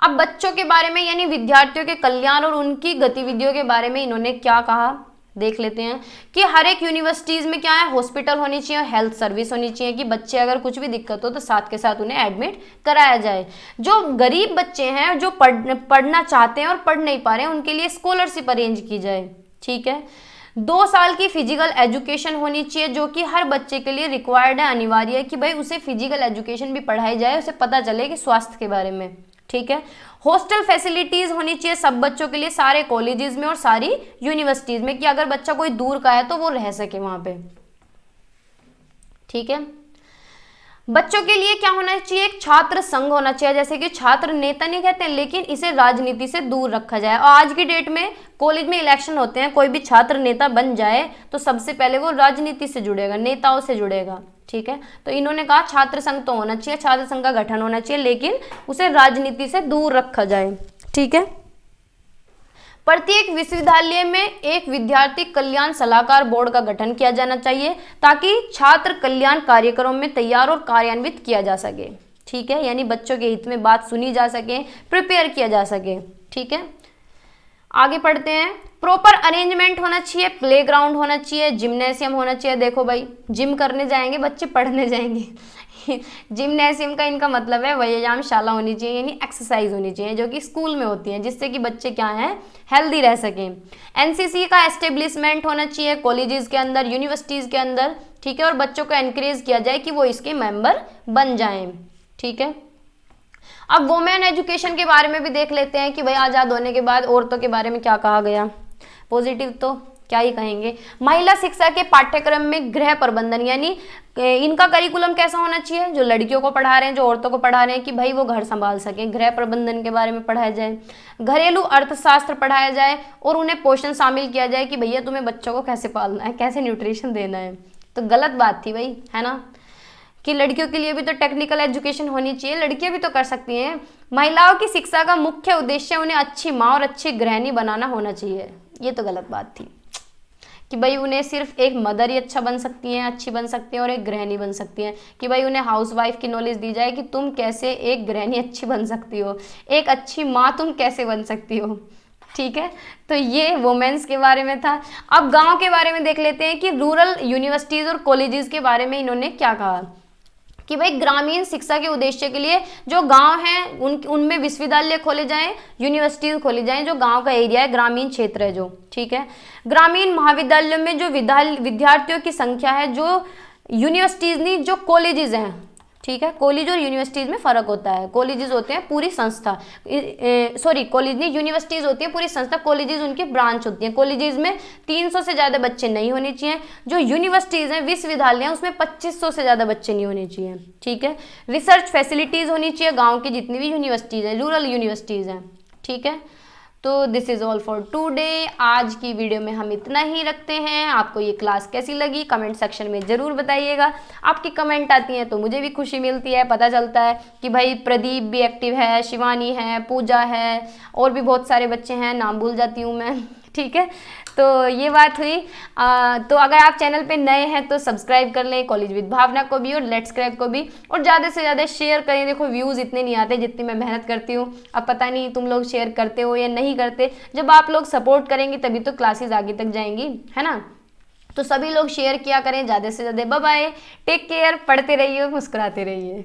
अब बच्चों के बारे में यानी विद्यार्थियों के कल्याण और उनकी गतिविधियों के बारे में इन्होंने क्या कहा देख लेते हैं कि हर एक यूनिवर्सिटीज में क्या है, हॉस्पिटल होनी चाहिए और हेल्थ सर्विस होनी चाहिए कि बच्चे अगर कुछ भी दिक्कत हो तो साथ के साथ उन्हें एडमिट कराया जाए। जो गरीब बच्चे हैं जो पढ़ना चाहते हैं और पढ़ नहीं पा रहे हैं उनके लिए स्कॉलरशिप अरेंज की जाए। ठीक है, 2 साल की फिजिकल एजुकेशन होनी चाहिए जो कि हर बच्चे के लिए रिक्वायर्ड है, अनिवार्य है कि भाई उसे फिजिकल एजुकेशन भी पढ़ाई जाए, उसे पता चले कि स्वास्थ्य के बारे में। ठीक है, हॉस्टल फैसिलिटीज होनी चाहिए सब बच्चों के लिए सारे कॉलेजेस में और सारी यूनिवर्सिटीज में कि अगर बच्चा कोई दूर का है तो वो रह सके वहां पे। ठीक है, बच्चों के लिए क्या होना चाहिए, एक छात्र संघ होना चाहिए, जैसे कि छात्र नेता नहीं कहते लेकिन इसे राजनीति से दूर रखा जाए। और आज की डेट में कॉलेज में इलेक्शन होते हैं, कोई भी छात्र नेता बन जाए तो सबसे पहले वो राजनीति से जुड़ेगा, नेताओं से जुड़ेगा। ठीक है, तो इन्होंने कहा छात्र संघ तो होना चाहिए, छात्र संघ का गठन होना चाहिए लेकिन उसे राजनीति से दूर रखा जाए। ठीक है, प्रत्येक विश्वविद्यालय में एक विद्यार्थी कल्याण सलाहकार बोर्ड का गठन किया जाना चाहिए ताकि छात्र कल्याण कार्यक्रमों में तैयार और कार्यान्वित किया जा सके। ठीक है, यानी बच्चों के हित में बात सुनी जा सके, प्रिपेयर किया जा सके। ठीक है, आगे पढ़ते हैं। प्रॉपर अरेंजमेंट होना चाहिए, प्लेग्राउंड होना चाहिए, जिम्नेशियम होना चाहिए। देखो भाई, जिम करने जाएंगे बच्चे, पढ़ने जाएंगे जिम्नेशियम का इनका मतलब है व्यायामशाला होनी चाहिए, यानी एक्सरसाइज होनी चाहिए जो कि स्कूल में होती है, जिससे कि बच्चे क्या हैं, हेल्दी रह सकें। एनसीसी का एस्टेब्लिशमेंट होना चाहिए कॉलेजेस के अंदर, यूनिवर्सिटीज़ के अंदर। ठीक है, और बच्चों को एनकरेज किया जाए कि वो इसके मेंबर बन जाएं। ठीक है, अब वुमेन एजुकेशन के बारे में भी देख लेते हैं कि भाई आज़ाद होने के बाद औरतों के बारे में क्या कहा गया। पॉजिटिव तो क्या ही कहेंगे। महिला शिक्षा के पाठ्यक्रम में गृह प्रबंधन, यानी इनका करिकुलम कैसा होना चाहिए, जो लड़कियों को पढ़ा रहे हैं, जो औरतों को पढ़ा रहे हैं कि भाई वो घर संभाल सकें, गृह प्रबंधन के बारे में पढ़ाया जाए। घरेलू अर्थशास्त्र पढ़ाया जाए और उन्हें पोषण शामिल किया जाए कि भैया तुम्हें बच्चों को कैसे पालना है, कैसे न्यूट्रिशन देना है। तो गलत बात थी भाई, है ना, कि लड़कियों के लिए भी तो टेक्निकल एजुकेशन होनी चाहिए, लड़कियां भी तो कर सकती हैं। महिलाओं की शिक्षा का मुख्य उद्देश्य उन्हें अच्छी माँ और अच्छी गृहिणी बनाना होना चाहिए। ये तो गलत बात थी कि भाई उन्हें सिर्फ एक मदर ही अच्छा बन सकती हैं, अच्छी बन सकती हैं और एक गृहिणी बन सकती हैं, कि भाई उन्हें हाउसवाइफ की नॉलेज दी जाए कि तुम कैसे एक गृहिणी अच्छी बन सकती हो, एक अच्छी माँ तुम कैसे बन सकती हो। ठीक है, तो ये वुमेन्स के बारे में था। अब गांव के बारे में देख लेते हैं कि रूरल यूनिवर्सिटीज़ और कॉलेजेस के बारे में इन्होंने क्या कहा कि भाई ग्रामीण शिक्षा के उद्देश्य के लिए जो गांव हैं उनमें विश्वविद्यालय खोले जाएं, यूनिवर्सिटीज खोली जाएं, जो गांव का एरिया है, ग्रामीण क्षेत्र है जो। ठीक है, ग्रामीण महाविद्यालयों में जो विद्यार्थियों की संख्या है, जो यूनिवर्सिटीज नहीं, जो कॉलेजेस हैं। ठीक है, कॉलेज और यूनिवर्सिटीज में फर्क होता है। कॉलेजेस होते हैं पूरी संस्था, कॉलेज नहीं, यूनिवर्सिटीज होती है पूरी संस्था, कॉलेजेस उनकी ब्रांच होती हैं। कॉलेजेस में 300 से ज़्यादा बच्चे नहीं होने चाहिए, जो यूनिवर्सिटीज़ हैं, विश्वविद्यालय हैं, उसमें 2500 से ज़्यादा बच्चे नहीं होने चाहिए। ठीक है, रिसर्च फैसिलिटीज़ होनी चाहिए गाँव की जितनी भी यूनिवर्सिटीज़ हैं, रूरल यूनिवर्सिटीज़ हैं। ठीक है, तो this is all for today. आज की वीडियो में हम इतना ही रखते हैं। आपको ये क्लास कैसी लगी कमेंट सेक्शन में ज़रूर बताइएगा। आपकी कमेंट आती हैं तो मुझे भी खुशी मिलती है, पता चलता है कि भाई प्रदीप भी एक्टिव है, शिवानी है, पूजा है, और भी बहुत सारे बच्चे हैं, नाम भूल जाती हूँ मैं। ठीक है, तो ये बात हुई। तो अगर आप चैनल पे नए हैं तो सब्सक्राइब कर लें कॉलेज विद भावना को भी और लेट्स क्रैक को भी, और ज़्यादा से ज़्यादा शेयर करें। देखो व्यूज़ इतने नहीं आते जितनी मैं मेहनत करती हूँ, अब पता नहीं तुम लोग शेयर करते हो या नहीं करते। जब आप लोग सपोर्ट करेंगे तभी तो क्लासेस आगे तक जाएंगी, है ना। तो सभी लोग शेयर किया करें ज़्यादा से ज़्यादा। बाय बाय, टेक केयर, पढ़ते रहिए, मुस्कुराते रहिए।